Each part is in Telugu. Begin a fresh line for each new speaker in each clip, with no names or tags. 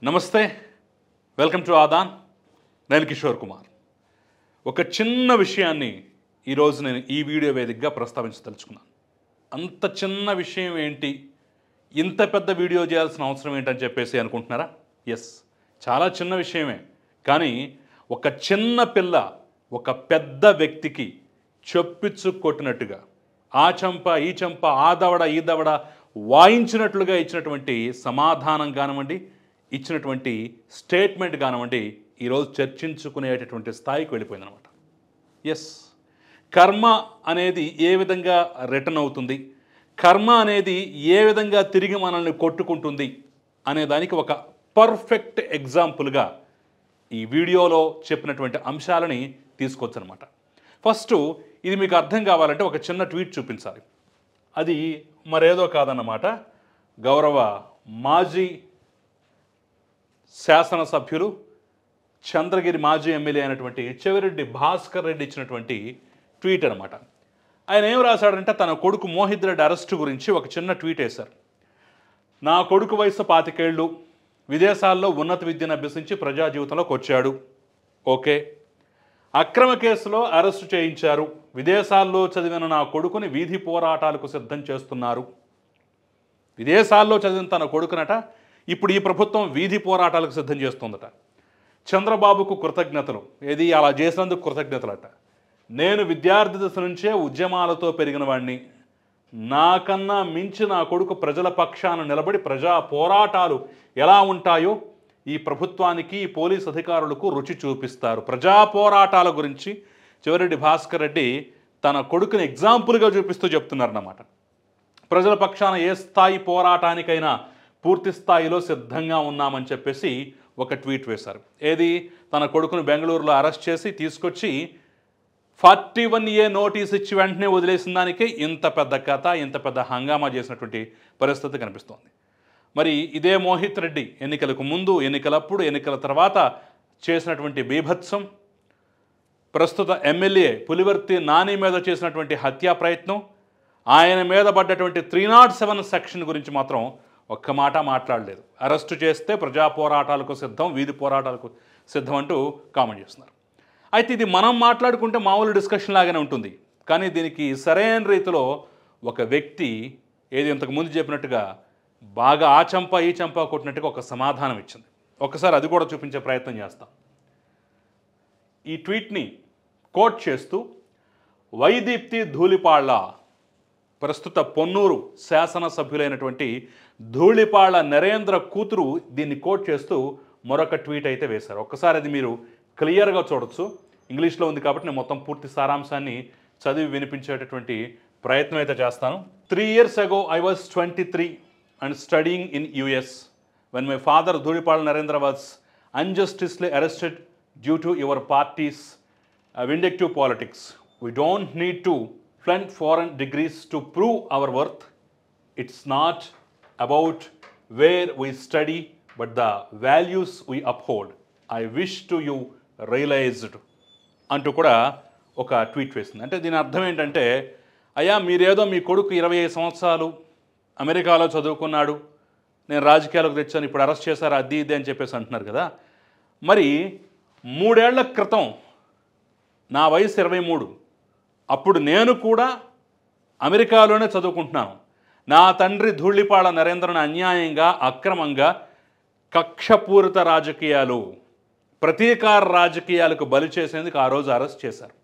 నమస్తే, వెల్కమ్ టు ఆదాన్. నేను కిషోర్ కుమార్. ఒక చిన్న విషయాన్ని ఈరోజు నేను ఈ వీడియో వేదికగా ప్రస్తావించదలుచుకున్నాను. అంత చిన్న విషయం ఏంటి, ఇంత పెద్ద వీడియో చేయాల్సిన అవసరం ఏంటని చెప్పేసి అనుకుంటున్నారా? ఎస్, చాలా చిన్న విషయమే. కానీ ఒక చిన్న పిల్ల ఒక పెద్ద వ్యక్తికి చొప్పిచ్చు కొట్టినట్టుగా ఆ చంప ఈ చంప ఆ దవడ ఈ దవడ వాయించినట్లుగా ఇచ్చినటువంటి సమాధానం కానివ్వండి, ఇచ్చినటువంటి స్టేట్మెంట్ కానివ్వండి, ఈరోజు చర్చించుకునేటటువంటి స్థాయికి వెళ్ళిపోయిందనమాట. ఎస్, కర్మ అనేది ఏ విధంగా రిటర్న్ అవుతుంది, కర్మ అనేది ఏ విధంగా తిరిగి మనల్ని కొట్టుకుంటుంది అనే దానికి ఒక పర్ఫెక్ట్ ఎగ్జాంపుల్గా ఈ వీడియోలో చెప్పినటువంటి అంశాలని తీసుకొచ్చనమాట. ఫస్ట్ ఇది మీకు అర్థం కావాలంటే ఒక చిన్న ట్వీట్ చూపించాలి. అది మరేదో కాదన్నమాట, గౌరవ మాజీ శాసనసభ్యులు, చంద్రగిరి మాజీ ఎమ్మెల్యే అయినటువంటి చెవిరెడ్డి భాస్కర్ రెడ్డి ఇచ్చినటువంటి ట్వీట్ అనమాట. ఆయన ఏం రాశాడంటే, తన కొడుకు మోహిత్ రెడ్డి అరెస్టు గురించి ఒక చిన్న ట్వీట్ వేశారు. నా కొడుకు వయసు 25 ఏళ్ళు, విదేశాల్లో ఉన్నత విద్యను అభ్యసించి ప్రజా జీవితంలోకి వచ్చాడు. ఓకే, అక్రమ కేసులో అరెస్టు చేయించారు. విదేశాల్లో చదివిన నా కొడుకుని వీధి పోరాటాలకు సిద్ధం చేస్తున్నారు. విదేశాల్లో చదివిన తన కొడుకునట ఇప్పుడు ఈ ప్రభుత్వం వీధి పోరాటాలకు సిద్ధం చేస్తుందట. చంద్రబాబుకు కృతజ్ఞతలు, ఏది అలా చేసినందుకు కృతజ్ఞతలట. నేను విద్యార్థి దశ నుంచే ఉద్యమాలతో పెరిగిన వాడిని. నాకన్నా మించి నా కొడుకు ప్రజల పక్షాన నిలబడి ప్రజా పోరాటాలు ఎలా ఉంటాయో ఈ ప్రభుత్వానికి, ఈ పోలీస్ అధికారులకు రుచి చూపిస్తారు. ప్రజా పోరాటాల గురించి చెవిరెడ్డి భాస్కర్ రెడ్డి తన కొడుకుని ఎగ్జాంపుల్గా చూపిస్తూ చెప్తున్నారన్నమాట. ప్రజల పక్షాన ఏ స్థాయి పోరాటానికైనా పూర్తి స్థాయిలో సిద్ధంగా ఉన్నామని చెప్పేసి ఒక ట్వీట్ వేశారు. ఏది, తన కొడుకును బెంగళూరులో అరెస్ట్ చేసి తీసుకొచ్చి 41A నోటీస్ ఇచ్చి వెంటనే వదిలేసిన దానికే ఇంత పెద్ద కథ, ఇంత పెద్ద హంగామా చేసినటువంటి పరిస్థితి కనిపిస్తోంది. మరి ఇదే మోహిత్ రెడ్డి ఎన్నికలకు ముందు, ఎన్నికలప్పుడు, ఎన్నికల తర్వాత చేసినటువంటి బీభత్సం, ప్రస్తుత ఎమ్మెల్యే పులివర్తి నాని మీద చేసినటువంటి హత్యా ప్రయత్నం, ఆయన మీద పడ్డటువంటి 307 సెక్షన్ గురించి మాత్రం ఒక్క మాట మాట్లాడలేదు. అరెస్టు చేస్తే ప్రజా పోరాటాలకు సిద్ధం, వీధి పోరాటాలకు సిద్ధం అంటూ కామెంట్ చేస్తున్నారు. అయితే ఇది మనం మాట్లాడుకుంటే మామూలు డిస్కషన్ లాగానే ఉంటుంది. కానీ దీనికి సరైన రీతిలో ఒక వ్యక్తి, ఏది ఇంతకు ముందు చెప్పినట్టుగా బాగా ఆ చంప ఈ చంప కొట్టినట్టుగా ఒక సమాధానం ఇచ్చింది. ఒకసారి అది కూడా చూపించే ప్రయత్నం చేస్తాం. ఈ ట్వీట్ని కోట్ చేస్తూ వైదీప్తి ధూళిపాళ్ల, ప్రస్తుత పొన్నూరు శాసనసభ్యులైనటువంటి ధూళిపాళ్ల నరేంద్ర కూతురు దీన్ని కోట్ చేస్తూ మరొక ట్వీట్ అయితే వేశారు. ఒక్కసారి అది మీరు క్లియర్గా చూడొచ్చు. ఇంగ్లీష్లో ఉంది కాబట్టి నేను మొత్తం పూర్తి సారాంశాన్ని చదివి వినిపించేటటువంటి ప్రయత్నం అయితే చేస్తాను. 3 years ago I was 23 and studying in US when my father Dhulipala Narendra was unjustly arrested due to your party's vindictive politics. We don't need to flaunt foreign degrees to prove our worth. It's not about where we study but the values we uphold. I wish to you realized అంటూ కూడా ఒక ట్వీట్ వేసింది. అంటే దీని అర్థం ఏంటంటే, అయ్యా మీరేదో మీ కొడుకు 25 సంవత్సరాలు అమెరికాలో చదువుకున్నాడు, నేను రాజకీయాలకు తెచ్చాను, ఇప్పుడు అరెస్ట్ చేశారు, అది ఇది అని చెప్పేసి అంటున్నారు కదా. మరి 3 ఏళ్ల క్రితం నా వయసు 23, అప్పుడు నేను కూడా అమెరికాలోనే చదువుకుంటున్నాను. నా తండ్రి ధూళిపాళ్ల నరేంద్రను అన్యాయంగా, అక్రమంగా కక్షపూరిత రాజకీయాలు, ప్రతీకార రాజకీయాలకు బలి చేసేందుకు ఆ రోజు అరెస్ట్ చేశారు.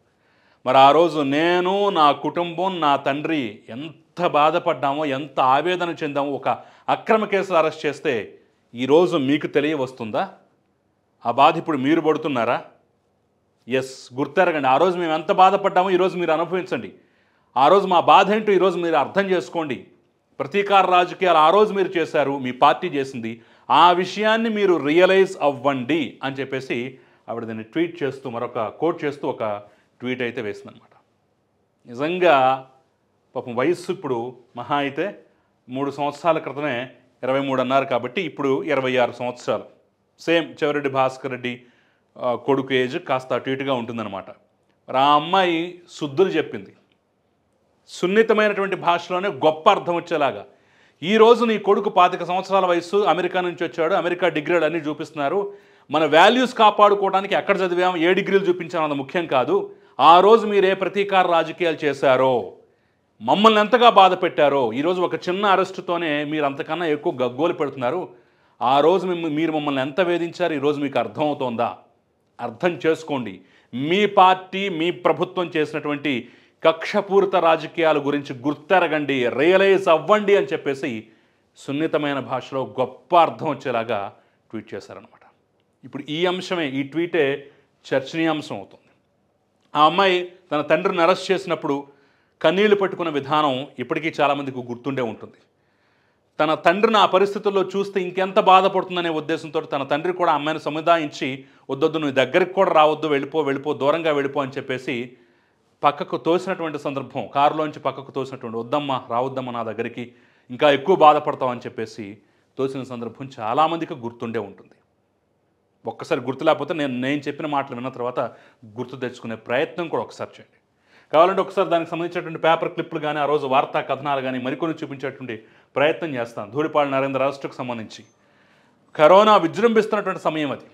మరి ఆ రోజు నేను, నా కుటుంబం, నా తండ్రి ఎంత బాధపడ్డామో, ఎంత ఆవేదన చెందామో. ఒక అక్రమ కేసులు అరెస్ట్ చేస్తే ఈరోజు మీకు తెలియవస్తుందా? ఆ బాధ ఇప్పుడు మీరు పడుతున్నారా? ఎస్, గుర్తెరగండి. ఆ రోజు మేము ఎంత బాధపడ్డామో ఈరోజు మీరు అనుభవించండి. ఆ రోజు మా బాధ ఏంటో ఈరోజు మీరు అర్థం చేసుకోండి. ప్రతీకార రాజకీయాలు ఆ రోజు మీరు చేశారు, మీ పార్టీ చేసింది. ఆ విషయాన్ని మీరు రియలైజ్ అవ్వండి అని చెప్పేసి ఆవిడ దీన్ని ట్వీట్ చేస్తూ, మరొక కోట్ చేస్తూ ఒక ట్వీట్ అయితే వేసిందనమాట. నిజంగా పాపం వయస్సు ఇప్పుడు మహా అయితే 3 సంవత్సరాల క్రితమే 23 అన్నారు కాబట్టి ఇప్పుడు 26 సంవత్సరాలు. సేమ్ చెవిరెడ్డి భాస్కర్ రెడ్డి కొడుకు ఏజ్ కాస్త అటు ఇటుగా ఉంటుందన్నమాట. మరి ఆ అమ్మాయి శుద్ధులు చెప్పింది, సున్నితమైనటువంటి భాషలోనే గొప్ప అర్థం వచ్చేలాగా. ఈరోజు నీ కొడుకు 25 సంవత్సరాల వయసు, అమెరికా నుంచి వచ్చాడు, అమెరికా డిగ్రీలు అన్నీ చూపిస్తున్నారు. మన వాల్యూస్ కాపాడుకోవడానికి ఎక్కడ చదివాం, ఏ డిగ్రీలు చూపించాం అన్నది ముఖ్యం కాదు. ఆ రోజు మీరు ఏ ప్రతీకార రాజకీయాలు చేశారో, మమ్మల్ని ఎంతగా బాధ పెట్టారో, ఈరోజు ఒక చిన్న అరెస్టుతోనే మీరు అంతకన్నా ఎక్కువ గగ్గోలు పెడుతున్నారు. ఆ రోజు మీరు మమ్మల్ని ఎంత వేధించారు, ఈరోజు మీకు అర్థమవుతోందా? అర్థం చేసుకోండి. మీ పార్టీ, మీ ప్రభుత్వం చేసినటువంటి కక్షపూరిత రాజకీయాల గురించి గుర్తెరగండి, రియలైజ్ అవ్వండి అని చెప్పేసి సున్నితమైన భాషలో గొప్ప అర్థం వచ్చేలాగా ట్వీట్ చేశారనమాట. ఇప్పుడు ఈ అంశమే, ఈ ట్వీటే చర్చనీయాంశం అవుతుంది. ఆ అమ్మాయి తన తండ్రిని అరెస్ట్ చేసినప్పుడు కన్నీళ్లు పట్టుకున్న విధానం ఇప్పటికీ చాలామందికి గుర్తుండే ఉంటుంది. తన తండ్రిని ఆ పరిస్థితుల్లో చూస్తే ఇంకెంత బాధపడుతుందనే ఉద్దేశంతో తన తండ్రి కూడా అమ్మాయిని సముదాయించి, వద్దొద్దు నువ్వు దగ్గరికి కూడా రావద్దు, వెళ్ళిపో, దూరంగా వెళ్ళిపో అని చెప్పేసి పక్కకు తోసినటువంటి సందర్భం, కారులోంచి పక్కకు తోసినటువంటి, వద్దమ్మా రావద్దమ్మా నా దగ్గరికి, ఇంకా ఎక్కువ బాధపడతావు అని చెప్పేసి తోసిన సందర్భం చాలామందికి గుర్తుండే ఉంటుంది. ఒక్కసారి గుర్తు లేకపోతే నేను చెప్పిన మాటలు విన్న తర్వాత గుర్తు తెచ్చుకునే ప్రయత్నం కూడా ఒకసారి చేయండి. కావాలంటే ఒకసారి దానికి సంబంధించినటువంటి పేపర్ క్లిప్లు కానీ, ఆ రోజు వార్తా కథనాలు కానీ మరికొన్ని చూపించేటువంటి ప్రయత్నం చేస్తాను. ధూళిపాళ నరేంద్ర అరెస్టుకు సంబంధించి కరోనా విజృంభిస్తున్నటువంటి సమయం అది.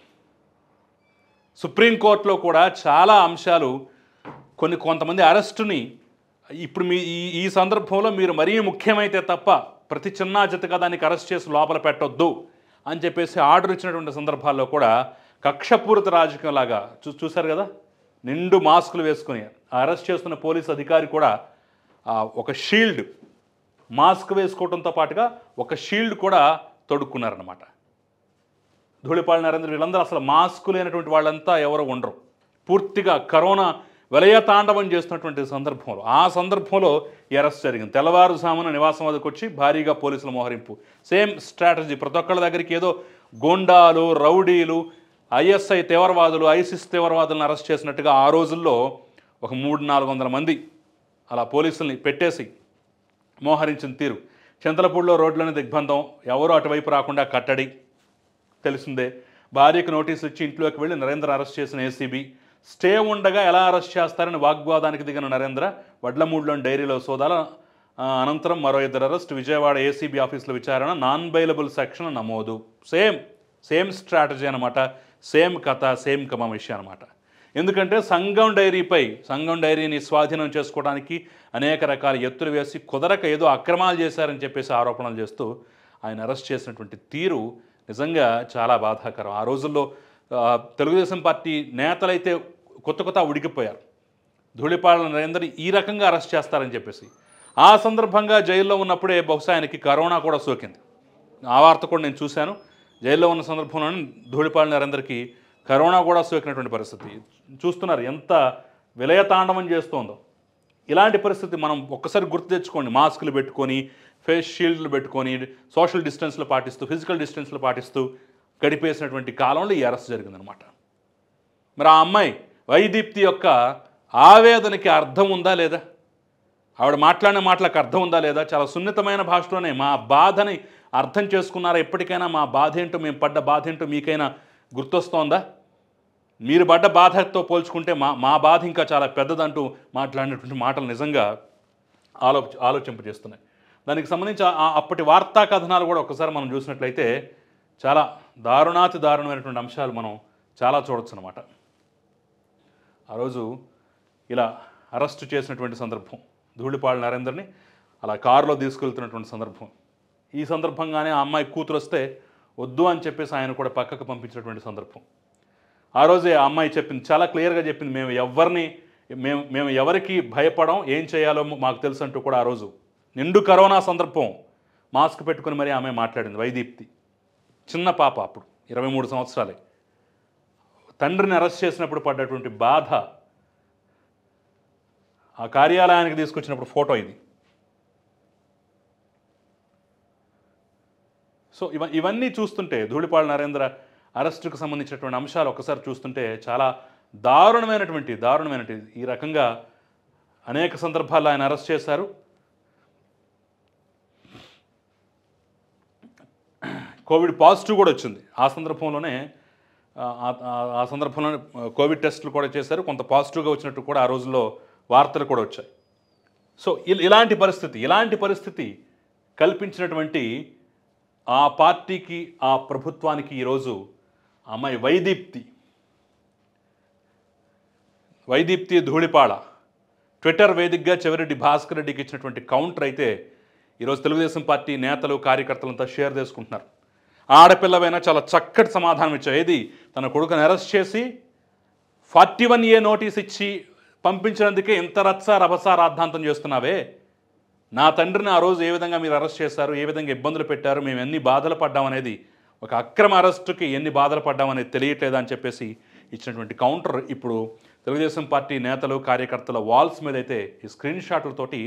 సుప్రీంకోర్టులో కూడా చాలా అంశాలు, కొంతమంది అరెస్టుని ఇప్పుడు ఈ సందర్భంలో మీరు మరీ ముఖ్యమైతే తప్ప ప్రతి చిన్న జతగా దానికి అరెస్ట్ చేసి లోపల పెట్టొద్దు అని చెప్పేసి ఆర్డర్ ఇచ్చినటువంటి సందర్భాల్లో కూడా కక్షపూరిత రాజకీయంలాగా చూశారు కదా, నిండు మాస్కులు వేసుకుని అరెస్ట్ చేస్తున్న పోలీస్ అధికారి కూడా ఒక షీల్డ్, మాస్క్ వేసుకోవడంతో పాటుగా ఒక షీల్డ్ కూడా తొడుక్కున్నారనమాట. ధూళిపాళ నరేంద్ర వీళ్ళందరూ అసలు మాస్క్ లేనటువంటి వాళ్ళంతా ఎవరు ఉండరు. పూర్తిగా కరోనా విలయతాండవం చేస్తున్నటువంటి సందర్భంలో, ఆ సందర్భంలో అరెస్ట్ జరిగింది. తెల్లవారుజామున నివాసం వద్దకు వచ్చి భారీగా పోలీసుల మోహరింపు. సేమ్ స్ట్రాటజీ, ప్రతి ఒక్కళ్ళ దగ్గరికి ఏదో గోండాలు, రౌడీలు, ఐఎస్ఐ తీవ్రవాదులు, ఐసిస్ తీవ్రవాదులను అరెస్ట్ చేసినట్టుగా ఆ రోజుల్లో ఒక 300-400 మంది అలా పోలీసుల్ని పెట్టేసి మోహరించిన తీరు. చింతలపూడిలో రోడ్లోని దిగ్బంధం, ఎవరూ అటువైపు రాకుండా కట్టడి తెలిసిందే. భార్యకు నోటీసు ఇచ్చి ఇంట్లోకి వెళ్ళి నరేంద్ర అరెస్ట్ చేసిన ఏసీబీ. స్టే ఉండగా ఎలా అరెస్ట్ చేస్తారని వాగ్వాదానికి దిగిన నరేంద్ర వడ్లమూడిలోని డైరీలో సోదాల అనంతరం మరో 2 అరెస్ట్. విజయవాడ ఏసీబీ ఆఫీసులో విచారణ, నాన్ బెయిలబుల్ సెక్షన్ నమోదు. సేమ్ స్ట్రాటజీ అనమాట, సేమ్ కథ, సేమ్ విషయం అనమాట. ఎందుకంటే సంఘం డైరీని స్వాధీనం చేసుకోవడానికి అనేక రకాల ఎత్తులు వేసి కుదరక ఏదో అక్రమాలు చేశారని చెప్పేసి ఆరోపణలు చేస్తూ ఆయన అరెస్ట్ చేసినటువంటి తీరు నిజంగా చాలా బాధాకరం. ఆ రోజుల్లో తెలుగుదేశం పార్టీ నేతలైతే కొత్త ఉడికిపోయారు. ధూళిపాళ నరేంద్ర ఈ రకంగా అరెస్ట్ చేస్తారని చెప్పేసి. ఆ సందర్భంగా జైల్లో ఉన్నప్పుడే బహుశా ఆయనకి కరోనా కూడా సోకింది. ఆ వార్త కూడా నేను చూశాను. జైల్లో ఉన్న సందర్భంలోనే ధూళిపాళ నరేంద్రకి కరోనా కూడా సోకినటువంటి పరిస్థితి. చూస్తున్నారు ఎంత విలయతాండవం చేస్తోందో. ఇలాంటి పరిస్థితి మనం ఒక్కసారి గుర్తు తెచ్చుకోండి. మాస్కులు పెట్టుకొని, ఫేస్ షీల్డ్లు పెట్టుకొని, సోషల్ డిస్టెన్స్లు పాటిస్తూ, ఫిజికల్ డిస్టెన్స్లు పాటిస్తూ గడిపేసినటువంటి కాలంలో ఈ అరెస్ట్ జరిగిందనమాట. మరి ఆ అమ్మాయి వైదీప్తి యొక్క ఆవేదనకి అర్థం ఉందా లేదా? ఆవిడ మాట్లాడిన మాటలకు అర్థం ఉందా లేదా? చాలా సున్నితమైన భాషలోనే మా బాధని అర్థం చేసుకున్నారా? ఎప్పటికైనా మా బాధ ఏంటో, మేము పడ్డ బాధ ఏంటో మీకైనా గుర్తొస్తోందా? మీరు పడ్డ బాధతో పోల్చుకుంటే మా బాధ ఇంకా చాలా పెద్దదంటూ మాట్లాడినటువంటి మాటలు నిజంగా ఆలోచింపజేస్తున్నాయి. దానికి సంబంధించి అప్పటి వార్తా కథనాలు కూడా ఒకసారి మనం చూసినట్లయితే చాలా దారుణమైనటువంటి అంశాలు మనం చాలా చూడొచ్చు అనమాట. ఆ రోజు ఇలా అరెస్టు చేసినటువంటి సందర్భం, ధూళిపాళ నరేంద్రని అలా కారులో తీసుకెళ్తున్నటువంటి సందర్భం. ఈ సందర్భంగానే ఆ అమ్మాయి కూతురు వస్తే వద్దు అని చెప్పేసి ఆయన కూడా పక్కకు పంపించినటువంటి సందర్భం. ఆ రోజే ఆ అమ్మాయి చెప్పింది, చాలా క్లియర్గా చెప్పింది, మేము ఎవరికి భయపడం, ఏం చేయాలో మాకు తెలుసు అంటూ కూడా ఆ రోజు నిండు కరోనా సందర్భం మాస్క్ పెట్టుకుని మరీ ఆమె మాట్లాడింది. వైదీప్తి చిన్న పాప, అప్పుడు 23 సంవత్సరాలే. తండ్రిని అరెస్ట్ చేసినప్పుడు పడ్డటువంటి బాధ, ఆ కార్యాలయానికి తీసుకొచ్చినప్పుడు ఫోటో ఇది. సో ఇవన్నీ చూస్తుంటే ధూళిపాళ నరేంద్ర అరెస్టుకు సంబంధించినటువంటి అంశాలు ఒకసారి చూస్తుంటే చాలా దారుణమైనటువంటి ఈ రకంగా అనేక సందర్భాల్లో ఆయన అరెస్ట్ చేశారు. కోవిడ్ పాజిటివ్ కూడా వచ్చింది. ఆ సందర్భంలోనే కోవిడ్ టెస్టులు కూడా చేశారు. కొంత పాజిటివ్గా వచ్చినట్టు కూడా ఆ రోజుల్లో వార్తలు కూడా వచ్చాయి. సో ఇలాంటి పరిస్థితి కల్పించినటువంటి ఆ పార్టీకి, ఆ ప్రభుత్వానికి ఈరోజు అమ్మాయి వైదీప్తి ధూళిపాళ ట్విట్టర్ వేదికగా చెవిరెడ్డి భాస్కర్ రెడ్డికి ఇచ్చినటువంటి కౌంటర్ అయితే ఈరోజు తెలుగుదేశం పార్టీ నేతలు, కార్యకర్తలంతా షేర్ చేసుకుంటున్నారు. ఆడపిల్లవైనా చాలా చక్కటి సమాధానం ఇచ్చావు. ఏది తన కొడుకుని అరెస్ట్ చేసి 41A నోటీస్ ఇచ్చి పంపించినందుకే ఇంత రచ్చ రభస రాద్ధాంతం చేస్తున్నావే. నా తండ్రిని ఆ రోజు ఏ విధంగా మీరు అరెస్ట్ చేశారు, ఏ విధంగా ఇబ్బందులు పెట్టారు, మేము ఎన్ని బాధలు పడ్డామనేది, ఒక అక్రమ అరెస్టుకి ఎన్ని బాధలు పడ్డామనేది తెలియట్లేదా అని చెప్పేసి ఇచ్చినటువంటి కౌంటర్ ఇప్పుడు తెలుగుదేశం పార్టీ నేతలు, కార్యకర్తల వాల్స్ మీద అయితే ఈ స్క్రీన్ షాట్లతోటి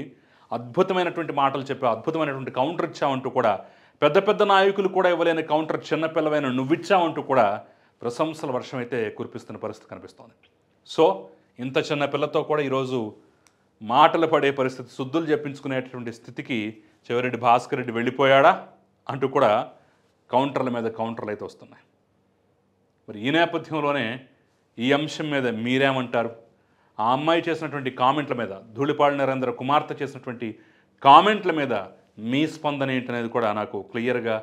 అద్భుతమైనటువంటి మాటలు చెప్పావు, అద్భుతమైనటువంటి కౌంటర్ ఇచ్చావంటూ కూడా, పెద్ద పెద్ద నాయకులు కూడా ఇవ్వలేని కౌంటర్ చిన్నపిల్లవైన నువ్విచ్చావంటూ కూడా ప్రశంసల వర్షం అయితే కురిపిస్తున్న పరిస్థితి కనిపిస్తోంది. సో ఇంత చిన్న పిల్లతో కూడా ఈరోజు మాటలు పడే పరిస్థితి, శుద్ధులు చెప్పించుకునేటటువంటి స్థితికి చెవిరెడ్డి భాస్కర్ రెడ్డి వెళ్ళిపోయాడా అంటూ కూడా కౌంటర్ల మీద కౌంటర్లు అయితే వస్తున్నాయి. మరి ఈ నేపథ్యంలోనే ఈ అంశం మీద మీరేమంటారు? ఆ అమ్మాయి చేసినటువంటి కామెంట్ల మీద, ధూళిపాళ నరేంద్ర కుమార్తె చేసినటువంటి కామెంట్ల మీద మీ స్పందన ఏంటనేది కూడా నాకు క్లియర్గా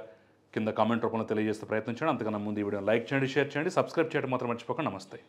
కింద కామెంట్ రూపంలో తెలియజేస్తే ప్రయత్నించండి. అంతకన్నా ముందు ఈ వీడియోని లైక్ చేయండి, షేర్ చేయండి, సబ్స్క్రైబ్ చేయడం మాత్రం మర్చిపోకండి. నమస్తే.